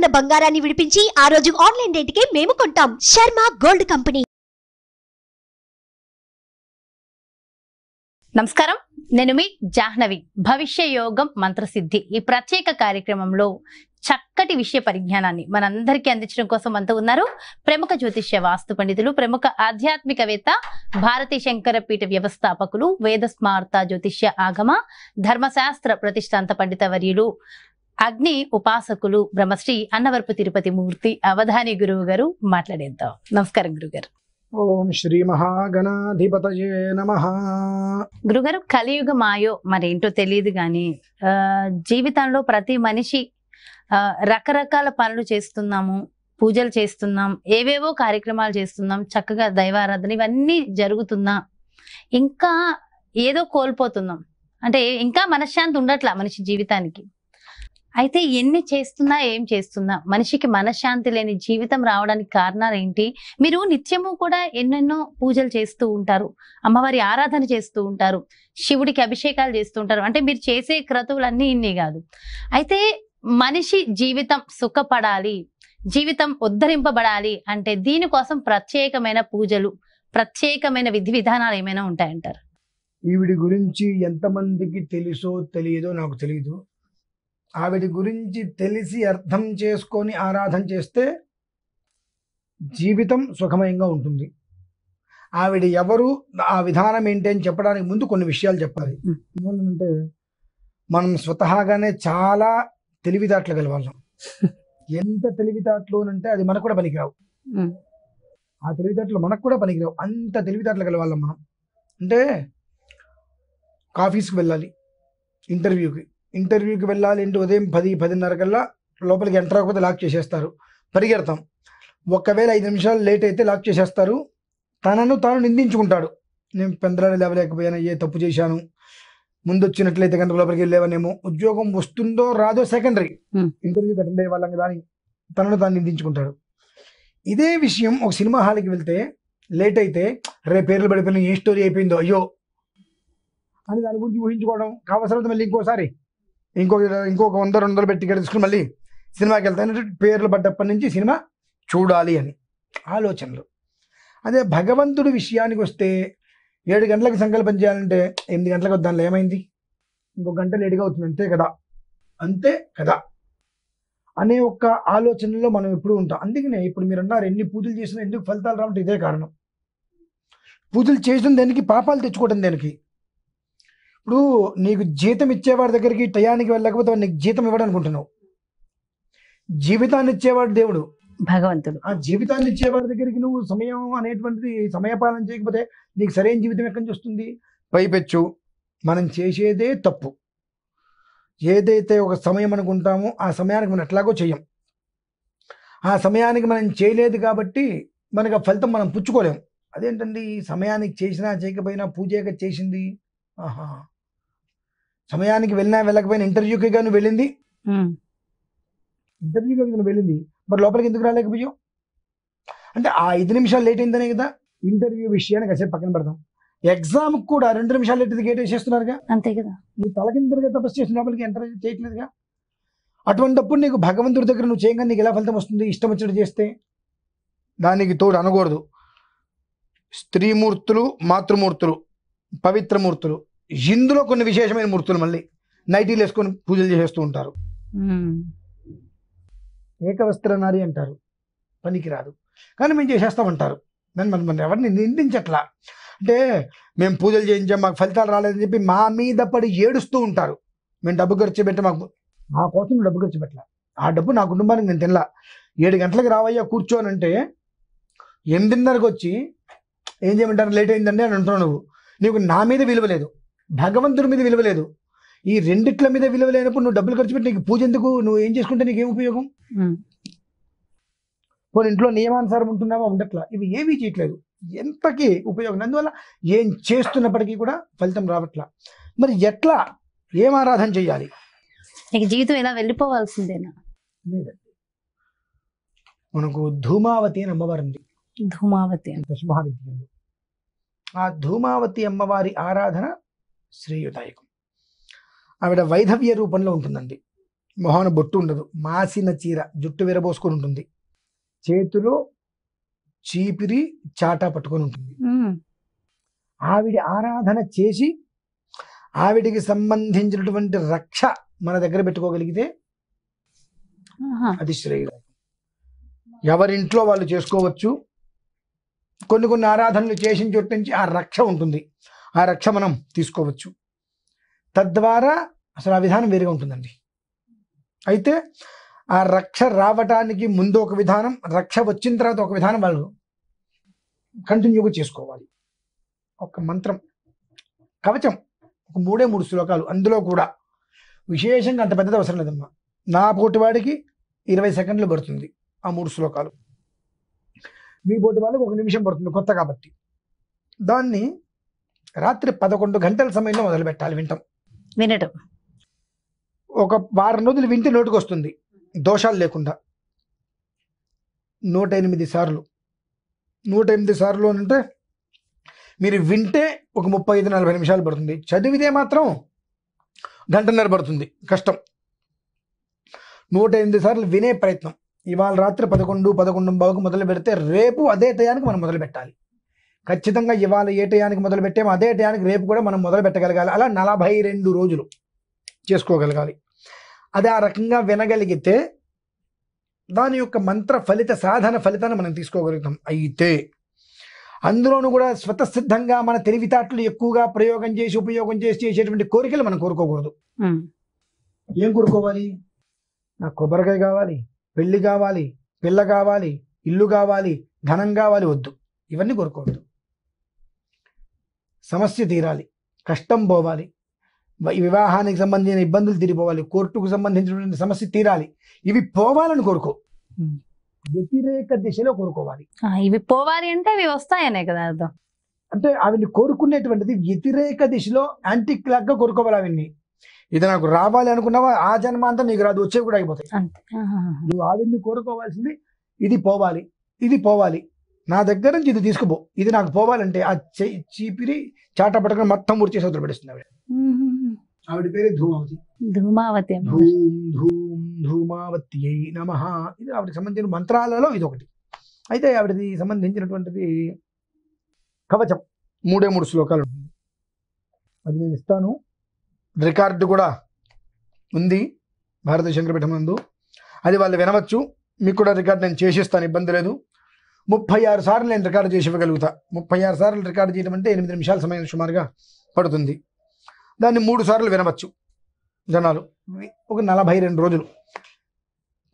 గ్రాముల బంగారాన్ని విడిపించి ఆ రోజు ఆన్లైన్ రేటుకే మేము కొంటాం. Sharma gold company. నమస్కారం, నేను మీ జాహ్నవి. భవిష్య యోగం మంత్రసిద్ధి ఈ ప్రత్యేక కార్యక్రమంలో చక్కటి విషయ పరిజ్ఞానాన్ని మనందరికీ అందించడం కోసం అంతా ఉన్నారు ప్రముఖ జ్యోతిష్య వాస్తు పండితులు, ప్రముఖ ఆధ్యాత్మికవేత్త, భారతీ శంకర పీఠ వ్యవస్థాపకులు, వేద స్మార్త జ్యోతిష్య ఆగమ ధర్మశాస్త్ర ప్రతిష్టాంత పండిత వర్యులు, అగ్ని ఉపాసకులు, బ్రహ్మశ్రీ అన్నవరపు తిరుపతి మూర్తి అవధాని గురువు గారు మాట్లాడేద్దాం. నమస్కారం గురుగారు. ఓం శ్రీ మహాగణాధిపతయే నమః. గురుగారు, కలియుగ మాయో మరేంటో తెలియదు కానీ జీవితంలో ప్రతి మనిషి రకరకాల పనులు చేస్తున్నాము, పూజలు చేస్తున్నాం, ఏవేవో కార్యక్రమాలు చేస్తున్నాం, చక్కగా దైవారాధన ఇవన్నీ జరుగుతున్నా ఇంకా ఏదో కోల్పోతున్నాం. అంటే ఇంకా మనశ్శాంతి ఉండట్లా మనిషి జీవితానికి. అయితే ఎన్ని చేస్తున్నా ఏం చేస్తున్నా మనిషికి మనశ్శాంతి లేని జీవితం రావడానికి కారణాలు ఏంటి? మీరు నిత్యము కూడా ఎన్నెన్నో పూజలు చేస్తూ ఉంటారు, అమ్మవారి ఆరాధన చేస్తూ ఉంటారు, శివుడికి అభిషేకాలు చేస్తూ ఉంటారు. అంటే మీరు చేసే క్రతువులన్నీ ఇన్ని కాదు. అయితే మనిషి జీవితం సుఖపడాలి, జీవితం ఉద్ధరింపబడాలి అంటే దీనికోసం ప్రత్యేకమైన పూజలు, ప్రత్యేకమైన విధి విధానాలు ఏమైనా ఉంటాయంటారు? ఈవిడి గురించి ఎంతమందికి తెలుసో తెలియదో నాకు తెలియదు. ఆవిడ గురించి తెలిసి అర్థం చేసుకొని ఆరాధన చేస్తే జీవితం సుఖమయంగా ఉంటుంది. ఆవిడ ఎవరు, ఆ విధానం ఏంటి అని చెప్పడానికి ముందు కొన్ని విషయాలు చెప్పాలి. ఎందుకంటే మనం స్వతహాగానే చాలా తెలివితేటలు గలవాళ్ళం. ఎంత తెలివితేటలు అంటే అది మనకు కూడా పనికిరావు. ఆ తెలివితేటలు మనకు కూడా పనికిరావు, అంత తెలివితేటలు గలవాళ్ళం మనం. అంటే ఆఫీస్కి వెళ్ళాలి, ఇంటర్వ్యూకి వెళ్ళాలి అంటే ఉదయం 10-10:30 కల్లా లోపలికి ఎంటర్ అవ్వకపోతే లాక్ చేసేస్తారు, పరిగెడతాం. ఒకవేళ 5 నిమిషాలు లేట్ అయితే లాక్ చేసేస్తారు. తనను తాను నిందించుకుంటాడు, నేను పెందలాడే లేవలేకపోయాను, ఏ తప్పు చేశాను, ముందు వచ్చినట్లయితే కనుక లోపలికి వెళ్ళేవనేమో. ఉద్యోగం వస్తుందో రాదో సెకండరీ, ఇంటర్వ్యూకి అటెండ్ అయ్యే వాళ్ళం కదా అని తనను తాను నిందించుకుంటాడు. ఇదే విషయం ఒక సినిమా హాల్కి వెళ్తే లేట్ అయితే రేపు పేర్లు పడిపోయిన ఏ స్టోరీ అయిపోయిందో అయ్యో అని దాని గురించి ఊహించుకోవడం. కావాల్సిన మళ్ళీ ఇంకొక 100-200 పెట్టి తీసుకుని మళ్ళీ సినిమాకి వెళ్తాను, పేర్లు పడ్డప్పటి నుంచి సినిమా చూడాలి అని ఆలోచనలు. అదే భగవంతుడి విషయానికి వస్తే 7 గంటలకు సంకల్పం చేయాలంటే 8 గంటలకు వద్దానిలో ఏమైంది, ఇంకొక గంట లేటుగా అవుతుంది, అంతే కదా అనే ఒక్క ఆలోచనలో మనం ఎప్పుడు ఉంటాం. అందుకనే ఇప్పుడు మీరు అన్నారు ఎన్ని పూజలు చేసినా ఎందుకు ఫలితాలు రావంటే ఇదే కారణం. పూజలు చేయడం దేనికి, పాపాలు తెచ్చుకోవడం దేనికి? ఇప్పుడు నీకు జీతం ఇచ్చేవాడి దగ్గరికి టయానికి వెళ్ళకపోతే నీకు జీతం ఇవ్వడం అనుకుంటున్నావు. జీవితాన్ని ఇచ్చేవాడు దేవుడు, భగవంతుడు. ఆ జీవితాన్ని ఇచ్చేవాడి దగ్గరికి నువ్వు సమయం అనేటువంటిది సమయపాలన చేయకపోతే నీకు సరైన జీవితం ఎక్కడి నుంచి వస్తుంది? పైపెచ్చు మనం చేసేదే తప్పు. ఏదైతే ఒక సమయం అనుకుంటామో ఆ సమయానికి మనం ఎట్లాగో చెయ్యం. ఆ సమయానికి మనం చేయలేదు కాబట్టి మనకు ఆ ఫలితం మనం పుచ్చుకోలేము. అదేంటండి, సమయానికి చేసినా చేయకపోయినా పూజగా చేసింది. ఆహా, సమయానికి వెళ్ళినా వెళ్ళకపోయినా ఇంటర్వ్యూకి నువ్వు వెళ్ళింది, మరి లోపలికి ఎందుకు రాలేకపోయావు అంటే ఆ 5 నిమిషాలు లేట్ అయిందనే కదా. ఇంటర్వ్యూ విషయాన్ని కాసేపు పక్కన పెడదాం, ఎగ్జామ్ కూడా 2 నిమిషాలు లేట్ గేట్ వేసేస్తున్నారుగా, అంతే కదా. నువ్వు తలకిందరుగా తపస్సు చేసిన లోపలికి ఎంటర్ చేయట్లేదుగా. అటువంటిప్పుడు నీకు భగవంతుడి దగ్గర నువ్వు చేయగా నీకు ఎలా ఫలితం వస్తుంది? ఇష్టం వచ్చినట్టు చేస్తే. దానికి తోడు అనకూడదు స్త్రీమూర్తులు, మాతృమూర్తులు, పవిత్రమూర్తులు, ఇందులో కొన్ని విశేషమైన మూర్తులు మళ్ళీ నైటీలు వేసుకొని పూజలు చేసేస్తూ ఉంటారు. ఏకవస్త్ర నారి అంటారు, పనికిరాదు కానీ మేము చేసేస్తామంటారు. మనం ఎవరిని నిందించట్లా. అంటే మేము పూజలు చేయించాం మాకు ఫలితాలు రాలేదని చెప్పి మా మీద పడి ఏడుస్తూ ఉంటారు. మేము డబ్బు ఖర్చు పెట్టి మా కోసం డబ్బు ఖర్చు పెట్టాల, ఆ డబ్బు నా కుటుంబానికి నేను తినలా. 7 గంటలకు రావయ్యా కూర్చోనంటే 8:30కి వచ్చి ఏం చేయమంటారు, లేట్ అయిందండి అని అంటున్నావు. నీకు నా మీద విలువ లేదు, భగవంతుడి మీద విలువ లేదు. ఈ రెండిట్ల మీద విలువ లేనప్పుడు నువ్వు డబ్బులు ఖర్చు పెట్టి నీకు పూజ ఎందుకు? నువ్వు ఏం చేసుకుంటే నీకేం ఉపయోగం? పోనీ ఇంట్లో నియమానుసారం ఉంటున్నావా? ఉండట్లా. ఇవి ఏమీ చేయట్లేదు, ఎంతకీ ఉపయోగం. అందువల్ల ఏం చేస్తున్నప్పటికీ కూడా ఫలితం రావట్లా. మరి ఎట్లా, ఏం ఆరాధన చేయాలి? జీవితం ఎలా వెళ్ళిపోవాల్సిందేనా? లేదండి, మనకు ధూమావతి అని అమ్మవారు ఉంది. ధూమావతి దశమహావిద్యలు. ఆ ధూమావతి అమ్మవారి ఆరాధన శ్రేయోదాయకం. ఆవిడ వైధవ్య రూపంలో ఉంటుందండి. మొహాన బొట్టు ఉండదు, మాసిన చీర, జుట్టు విరబోసుకొని ఉంటుంది, చేతిలో చీపిరి చాటా పట్టుకొని ఉంటుంది. ఆవిడ ఆరాధన చేసి ఆవిడికి సంబంధించినటువంటి రక్ష మన దగ్గర పెట్టుకోగలిగితే అది శ్రేయదాయకం. ఎవరింట్లో వాళ్ళు చేసుకోవచ్చు. కొన్ని ఆరాధనలు చేసిన చోటు నుంచి ఆ రక్ష ఉంటుంది, ఆ రక్ష మనం తీసుకోవచ్చు. తద్వారా అసలు ఆ విధానం వేరుగా ఉంటుందండి. అయితే ఆ రక్ష రావటానికి ముందు ఒక విధానం, రక్ష వచ్చిన తర్వాత ఒక విధానం వాళ్ళు కంటిన్యూగా చేసుకోవాలి. ఒక మంత్రం, కవచం, ఒక 3 శ్లోకాలు, అందులో కూడా విశేషంగా అంత పెద్దది అవసరం లేదమ్మా. నా పోటీ వాడికి 20 సెకండ్లు పడుతుంది ఆ 3 శ్లోకాలు, మీ పోటీ వాళ్ళకి 1 నిమిషం పడుతుంది కొత్త కాబట్టి. దాన్ని రాత్రి 11 గంటల సమయంలో మొదలు పెట్టాలి వినటం. ఒక వారం రోజులు వింటే నోటికి వస్తుంది, దోషాలు లేకుండా. 108 సార్లు 108 సార్లు అంటే మీరు వింటే ఒక 35-40 నిమిషాలు పడుతుంది, చదివితే మాత్రం 1 గంటన్నర పడుతుంది, కష్టం. 108 సార్లు వినే ప్రయత్నం. ఇవాళ రాత్రి 11:11 మొదలు పెడితే రేపు అదే టయానికి మనం మొదలు పెట్టాలి. ఖచ్చితంగా ఇవాళ ఏ టయానికి మొదలు పెట్టామో అదే టయానికి రేపు కూడా మనం మొదలు పెట్టగలగాలి. అలా 42 రోజులు చేసుకోగలగాలి. అది ఆ రకంగా వినగలిగితే దాని యొక్క మంత్ర ఫలిత సాధన ఫలితాన్ని మనం తీసుకోగలుగుతాం. అయితే అందులోనూ కూడా స్వతసిద్ధంగా మన తెలివితేటలు ఎక్కువగా ప్రయోగం చేసి ఉపయోగం చేసి చేసేటువంటి కోరికలు మనం కోరుకోకూడదు. ఏం కోరుకోవాలి? నాకు కొబ్బరికాయ కావాలి, పెళ్లి కావాలి, పిల్ల కావాలి, ఇల్లు కావాలి, ధనం కావాలి, వద్దు. ఇవన్నీ కోరుకోవద్దు. సమస్య తీరాలి, కష్టం పోవాలి, వివాహానికి సంబంధించిన ఇబ్బందులు తీరిపోవాలి, కోర్టుకు సంబంధించినటువంటి సమస్య తీరాలి. ఇవి పోవాలని కోరుకో, వ్యతిరేక దిశలో కోరుకోవాలి. ఇవి పోవాలి అంటే ఇవి వస్తాయనే కదా అర్థం. అంటే అవిని కోరుకునేటువంటిది వ్యతిరేక దిశలో యాంటీ క్లాక్ గా కోరుకోవాలి. అవన్నీ ఇది నాకు రావాలి అనుకున్నావా, ఆ జన్మ అంతా నీకు రాదు, వచ్చే కూడా అయిపోతాయి. నువ్వు ఆవిడ్ని కోరుకోవాల్సింది ఇది పోవాలి, ఇది పోవాలి, నా దగ్గర నుంచి ఇది తీసుకుపో, ఇది నాకు పోవాలంటే ఆ చీపిరి చాట పట్టుకుని మొత్తం ఊరిచేసి వదిలి పెడుతుంది ఆవిడ. ఆవిడ పేరే ధూమావతి. ధూమావతి ధూమావతి నమః. ఇది ఆవిడకి సంబంధించిన మంత్రాలలో ఇది ఒకటి. అయితే ఆవిడది సంబంధించినటువంటిది కవచం 3 శ్లోకాలు ఉంటుంది. అది నేను ఇస్తాను, రికార్డు కూడా ఉంది భారతీయ శంకరపీఠం నందు. అది వాళ్ళు వినవచ్చు. మీకు కూడా రికార్డు నేను చేసిస్తాను, ఇబ్బంది లేదు. 36 సార్లు నేను రికార్డు చేసి ఇవ్వగలుగుతా. 36 సార్లు రికార్డు చేయడం అంటే 8 నిమిషాల సమయం సుమారుగా పడుతుంది. దాన్ని 3 సార్లు వినవచ్చు జనాలు. ఒక 42 రోజులు.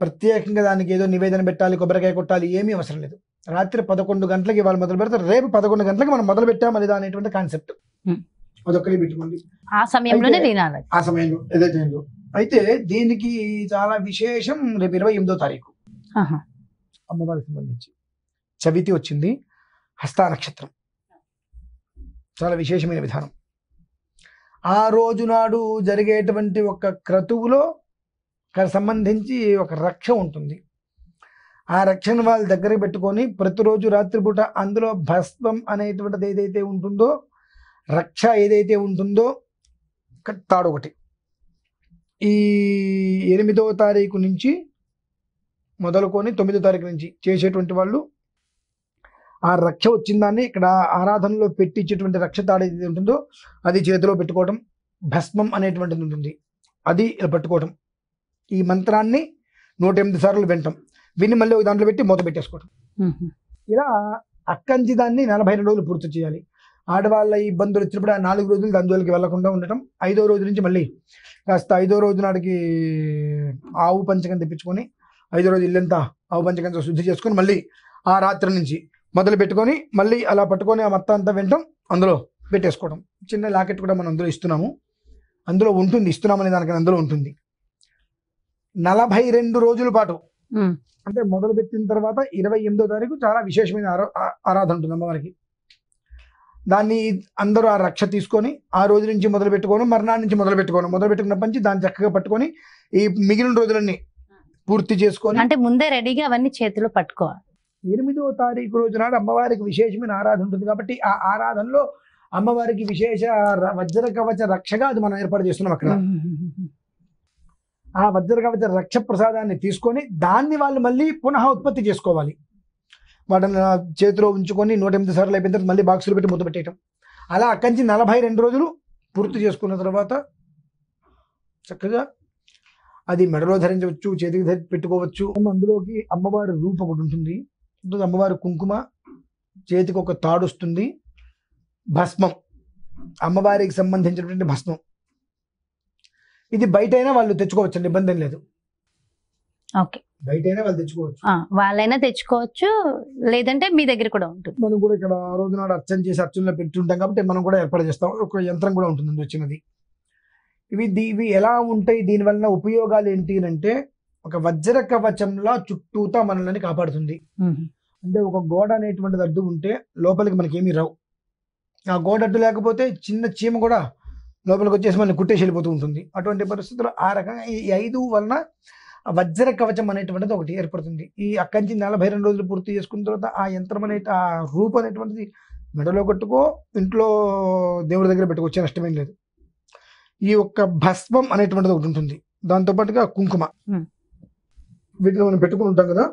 ప్రత్యేకంగా దానికి ఏదో నివేదన పెట్టాలి, కొబ్బరికాయ కొట్టాలి, ఏమీ అవసరం లేదు. రాత్రి 11 గంటలకి వాళ్ళు మొదలు పెడతారు, రేపు 11 గంటలకి మనం మొదలు పెట్టామని అనేటువంటి కాన్సెప్ట్ అదొక్కరి పెట్టుకోండి. ఆ సమయంలోనే వినాలి, ఆ సమయంలో ఏదైతే. అయితే దీనికి చాలా విశేషం. రేపు 28వ తారీఖు అమ్మవారికి సంబంధించి చవితి వచ్చింది, హస్త నక్షత్రం, చాలా విశేషమైన విధానం. ఆ రోజు నాడు జరిగేటువంటి ఒక క్రతువులో సంబంధించి ఒక రక్ష ఉంటుంది. ఆ రక్షను వాళ్ళ దగ్గర పెట్టుకొని ప్రతిరోజు రాత్రిపూట అందులో భస్మం అనేటువంటిది ఏదైతే ఉంటుందో, రక్ష ఏదైతే ఉంటుందో, తాడు ఒకటి ఈ 8వ తారీఖు నుంచి మొదలుకొని 9వ తారీఖు నుంచి చేసేటువంటి వాళ్ళు ఆ రక్ష వచ్చిన దాన్ని ఇక్కడ ఆరాధనలో పెట్టించేటువంటి రక్ష తాడు ఏదైతే ఉంటుందో అది చేతిలో పెట్టుకోవటం, భస్మం అనేటువంటిది ఉంటుంది, అది ఇలా పట్టుకోవటం. ఈ మంత్రాన్ని 108 సార్లు వినటం, విని మళ్ళీ ఒక దాంట్లో పెట్టి మూత పెట్టేసుకోవటం. ఇలా అక్కంచి దాన్ని 42 రోజులు పూర్తి చేయాలి. ఆడవాళ్ళ ఇబ్బందులు వచ్చినప్పుడు ఆ 4 రోజులు దాని జోలికి వెళ్లకుండా ఉండటం. 5వ రోజు నుంచి మళ్ళీ కాస్త 5వ రోజు నాటికి ఆవు పంచకం తెప్పించుకొని 5వ రోజు ఇల్లంతా ఆవు పంచకంతో శుద్ధి చేసుకొని మళ్ళీ ఆ రాత్రి నుంచి మొదలు పెట్టుకొని మళ్ళీ అలా పట్టుకొని ఆ మొత్తం అంతా వినటం, అందులో పెట్టేసుకోవడం. చిన్న లాకెట్ కూడా మనం అందులో ఇస్తున్నాము, అందులో ఉంటుంది, ఇస్తున్నామనే దానికన్నా అందులో ఉంటుంది. 42 రోజుల పాటు అంటే మొదలు పెట్టిన తర్వాత 28వ తారీఖు చాలా విశేషమైన ఆరాధన ఉంటుంది అమ్మవారికి. దాన్ని అందరూ ఆ రక్ష తీసుకొని ఆ రోజు నుంచి మొదలు పెట్టుకోను, మర్నాడు నుంచి మొదలు పెట్టుకున్నప్పటి నుంచి దాన్ని చక్కగా పట్టుకొని ఈ మిగిలిన రోజులన్నీ పూర్తి చేసుకొని, అంటే ముందే రెడీగా అవన్నీ చేతిలో పట్టుకోవాలి. 8వ తారీఖు రోజు నాడు అమ్మవారికి విశేషమైన ఆరాధన ఉంటుంది కాబట్టి ఆ ఆరాధనలో అమ్మవారికి విశేష వజ్ర కవచ రక్షగా అది మనం ఏర్పాటు చేస్తున్నాం అక్కడ. ఆ వజ్ర కవచ రక్ష ప్రసాదాన్ని తీసుకొని దాన్ని వాళ్ళు మళ్ళీ పునః ఉత్పత్తి చేసుకోవాలి. వాటిని చేతిలో ఉంచుకొని 108 సార్లు అయిపోయిన తర్వాత మళ్ళీ బాక్సులు పెట్టి మూత పెట్టేయటం. అలా అక్కడి నుంచి 42 రోజులు పూర్తి చేసుకున్న తర్వాత చక్కగా అది మెడలో ధరించవచ్చు, చేతికి పెట్టుకోవచ్చు. అందులోకి అమ్మవారి రూపం ఒకటి ఉంటుంది, అమ్మవారి కుంకుమ, చేతికి ఒక తాడు వస్తుంది, భస్మం, అమ్మవారికి సంబంధించినటువంటి భస్మం. ఇది బయటైనా వాళ్ళు తెచ్చుకోవచ్చు అండి, ఇబ్బంది ఏం లేదు. ఓకే, బయటైనా వాళ్ళు తెచ్చుకోవచ్చు, వాళ్ళైనా తెచ్చుకోవచ్చు, లేదంటే మీ దగ్గర కూడా ఉంటుంది. మనం కూడా ఇక్కడ ఆ రోజు నాడు అర్చన చేసి అర్చనలో పెట్టుంటాం కాబట్టి మనం కూడా ఏర్పాటు చేస్తాం. ఒక యంత్రం కూడా ఉంటుంది వచ్చినది. ఇవి ఎలా ఉంటాయి, దీని వలన ఉపయోగాలు ఏంటి అంటే ఒక వజ్ర కవచంలా చుట్టూతా మనల్ని కాపాడుతుంది. అంటే ఒక గోడ అనేటువంటిది అడ్డు ఉంటే లోపలికి మనకి ఏమీ రావు. ఆ గోడ అడ్డు లేకపోతే చిన్న చీమ కూడా లోపలికి వచ్చేసి మనల్ని కుట్టేసి వెళ్ళిపోతూ ఉంటుంది. అటువంటి పరిస్థితుల్లో ఆ రకంగా ఈ 5 వలన వజ్ర కవచం అనేటువంటిది ఒకటి ఏర్పడుతుంది. ఈ అక్కడి నుంచి 42 రోజులు పూర్తి చేసుకున్న తర్వాత ఆ యంత్రం ఆ రూపం అనేటువంటిది మెడలో కట్టుకో, ఇంట్లో దేవుడి దగ్గర పెట్టుకోవచ్చే, నష్టమేం లేదు. ఈ ఒక్క భస్మం అనేటువంటిది ఒకటి ఉంటుంది, దాంతోపాటుగా కుంకుమ, వీటిని మనం పెట్టుకుని ఉంటాం కదా.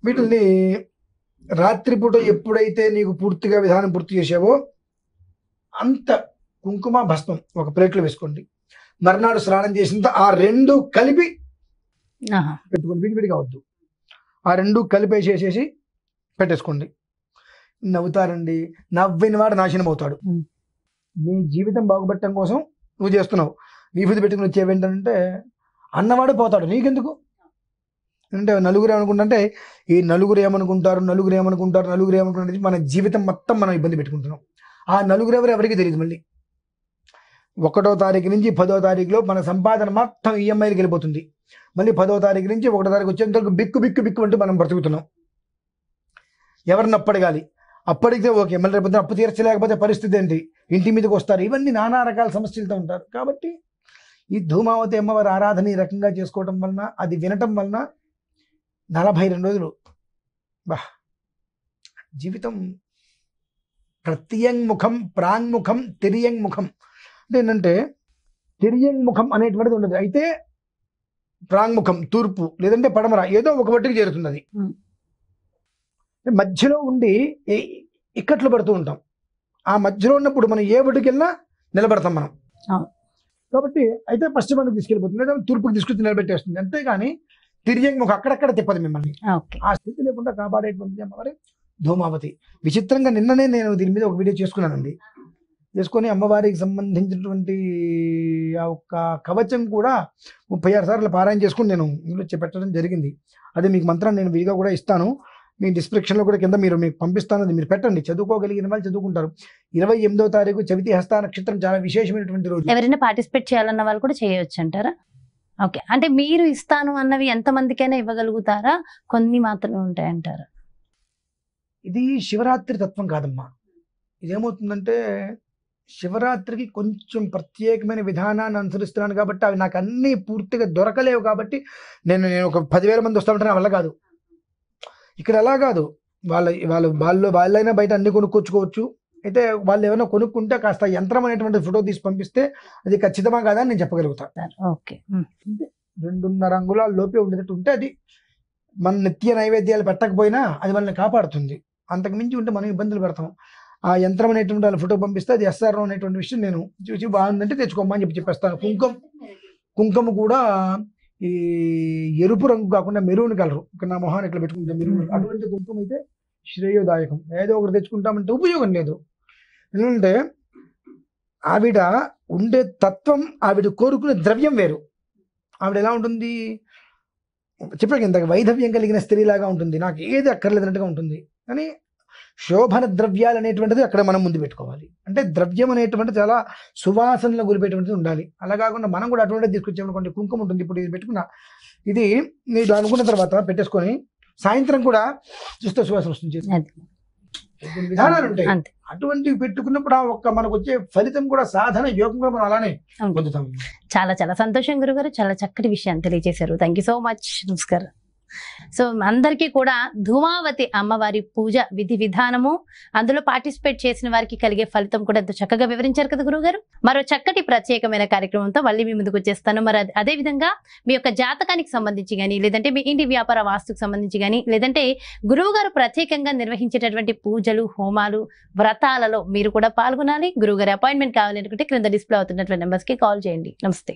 వీటిని రాత్రిపూట ఎప్పుడైతే నీకు పూర్తిగా విధానం పూర్తి చేసావో అంత కుంకుమ భస్మం ఒక ప్లేట్లో వేసుకోండి. మర్నాడు స్నానం చేసిన ఆ 2 కలిపి పెట్టుకోండి, విడివిడిగా వద్దు. ఆ 2 కలిపేసేసేసి పెట్టేసుకోండి. నవ్వుతారండి, నవ్విన వాడు నాశనం అవుతాడు. నీ జీవితం బాగుపడటం కోసం నువ్వు చేస్తున్నావు, విభూతి పెట్టుకుని వచ్చేవేంటంటే అన్నవాడు పోతాడు, నీకెందుకు అంటే నలుగురు ఏమనుకుంటే ఈ నలుగురు ఏమనుకుంటారు మన జీవితం మొత్తం మనం ఇబ్బంది పెట్టుకుంటున్నాం. ఆ నలుగురు ఎవరికి తెలియదు. మళ్ళీ 1వ తారీఖు నుంచి 10వ తారీఖులో మన సంపాదన మొత్తం ఈఎంఐకి వెళ్ళిపోతుంది. మళ్ళీ 10వ తారీఖు నుంచి 1వ తారీఖు వచ్చేంతవరకు బిక్కు అంటూ మనం బ్రతుకుతున్నాం. ఎవరిని అప్పడగాలి, అప్పటికే ఓకే, మళ్ళీ రేపు అప్పు తీర్చలేకపోతే పరిస్థితి ఏంటి, ఇంటి మీదకి వస్తారు, ఇవన్నీ నానా రకాల సమస్యలతో ఉంటారు. కాబట్టి ఈ ధూమావతి అమ్మవారి ఆరాధన ఈ రకంగా చేసుకోవటం వలన, అది వినటం వలన 42 రోజులు జీవితం ప్రత్యంగుఖం, ప్రాంగ్ముఖం, తిర్యంగుఖం. అంటే ఏంటంటే తిర్యంగుఖం అనేటువంటిది ఉండదు, అయితే ప్రాంగ్ముఖం తూర్పు లేదంటే పడమర ఏదో ఒక వట్టికి చేరుతుంది. అది మధ్యలో ఉండి ఇక్కట్లు పడుతూ ఉంటాం. ఆ మధ్యలో ఉన్నప్పుడు మనం ఏ వడ్డుకి వెళ్ళినా నిలబడతాం మనం. కాబట్టి అయితే పశ్చిమానికి తీసుకెళ్ళిపోతుంది, లేదా తూర్పుకి తీసుకొచ్చి నిలబెట్టేస్తుంది. అంతేగాని తిర్యంగుఖం అక్కడక్కడ తిప్పదు మిమ్మల్ని. ఆ స్థితి లేకుండా కాపాడేటువంటిది అమ్మవారి ధూమావతి. విచిత్రంగా నిన్ననే నేను దీని మీద ఒక వీడియో చేసుకున్నానండి. చేసుకొని అమ్మవారికి సంబంధించినటువంటి ఆ ఒక్క కవచం కూడా 36 సార్లు పారాయణ చేసుకుని నేను ఇందులో పెట్టడం జరిగింది. అదే మీకు మంత్రాన్ని నేను విడిగా కూడా ఇస్తాను, మీ డిస్క్రిప్షన్లో కూడా కింద మీకు పంపిస్తాను, అది మీరు పెట్టండి. చదువుకోగలిగిన వాళ్ళు చదువుకుంటారు. 28వ తారీఖు చవితి హస్త నక్షత్రం చాలా విశేషమైనటువంటి రోజు. ఎవరైనా పార్టిసిపేట్ చేయాలన్న వాళ్ళు కూడా చేయవచ్చు అంటారా? ఓకే, అంటే మీరు ఇస్తాను అన్నవి ఎంతమందికైనా ఇవ్వగలుగుతారా, కొన్ని మాత్రమే ఉంటాయంటారా? ఇది శివరాత్రి తత్వం కాదమ్మా. ఇదేమవుతుందంటే శివరాత్రికి కొంచెం ప్రత్యేకమైన విధానాన్ని అనుసరిస్తున్నాను కాబట్టి అవి నాకు అన్నీ పూర్తిగా దొరకలేవు. కాబట్టి నేను ఒక 10,000 మంది వస్తామంటే నా వల్ల కాదు. ఇక్కడ అలా కాదు, వాళ్ళైనా బయట అన్ని కొనుక్కొచ్చుకోవచ్చు. అయితే వాళ్ళు ఏమైనా కొనుక్కుంటే కాస్త యంత్రం అనేటువంటి ఫోటో తీసి పంపిస్తే అది ఖచ్చితమా కాదా అని నేను చెప్పగలుగుతాను. ఓకే, 2.5 అంగుళాల లోపే ఉండేటట్టు ఉంటే అది మన నిత్య నైవేద్యాలు పెట్టకపోయినా అది మనల్ని కాపాడుతుంది. అంతకు మించి ఉంటే మనం ఇబ్బందులు పెడతాం. ఆ యంత్రం అనేటువంటి వాళ్ళ ఫోటో పంపిస్తే అది ఎస్ఆర్ అనేటువంటి విషయం నేను చూసి బాగుందంటే తెచ్చుకోమని చెప్పేస్తాను. కుంకుమ కూడా ఈ ఎరుపు రంగు కాకుండా మెరూన్ కలరు, ఇక్కడ నా మొహాన్ని ఇట్లా పెట్టుకుంటాం మెరూన్, అటువంటి కుంకుమ అయితే శ్రేయోదాయకం. ఏదో ఒకటి తెచ్చుకుంటామంటే ఉపయోగం లేదు. ఎందుకంటే ఆవిడ ఉండే తత్వం, ఆవిడ కోరుకునే ద్రవ్యం వేరు. ఆవిడ ఎలా ఉంటుంది చెప్పాక ఇంతకు వైధవ్యం కలిగిన స్త్రీలాగా ఉంటుంది, నాకు ఏది అక్కర్లేదన్నట్టుగా ఉంటుంది. కానీ శోభన ద్రవ్యాలు అనేటువంటిది అక్కడ మనం ముందు పెట్టుకోవాలి. అంటే ద్రవ్యం అనేటువంటిది చాలా సువాసనలో గురిపేటువంటిది ఉండాలి. అలా కాకుండా మనం కూడా అటువంటిది తీసుకొచ్చామనుకోండి, కుంకుమ ఉంటుంది, ఇప్పుడు ఇది పెట్టుకున్నా, ఇది మీరు అనుకున్న తర్వాత పెట్టేసుకొని సాయంత్రం కూడా చూస్తే సువాసన వస్తుంది. విధానాలు ఉంటాయి, అటువంటివి పెట్టుకున్నప్పుడు ఆ ఒక్క మనకు వచ్చే ఫలితం కూడా సాధన యోగంగా మనం అలానే పొందుతాం. చాలా చాలా సంతోషం గురుగారు, చాలా చక్కటి విషయాన్ని తెలియజేశారు. Thank you so much. నమస్కారం. సో అందరికీ కూడా ధూమావతి అమ్మవారి పూజ విధి విధానము, అందులో పార్టిసిపేట్ చేసిన వారికి కలిగే ఫలితం కూడా ఎంతో చక్కగా వివరించారు కదా గురువుగారు. మరో చక్కటి ప్రత్యేకమైన కార్యక్రమంతో మళ్ళీ మీ ముందుకు వచ్చేస్తాను. మరి అదే విధంగా మీ యొక్క జాతకానికి సంబంధించి కానీ, లేదంటే మీ ఇంటి వ్యాపార వాస్తుకు సంబంధించి కానీ, లేదంటే గురువు గారు ప్రత్యేకంగా నిర్వహించేటటువంటి పూజలు, హోమాలు, వ్రతాలలో మీరు కూడా పాల్గొనాలి, గురువు గారి అపాయింట్మెంట్ కావాలనుకుంటే క్రింద డిస్ప్లే అవుతున్నటువంటి నెంబర్స్ కి కాల్ చేయండి. నమస్తే.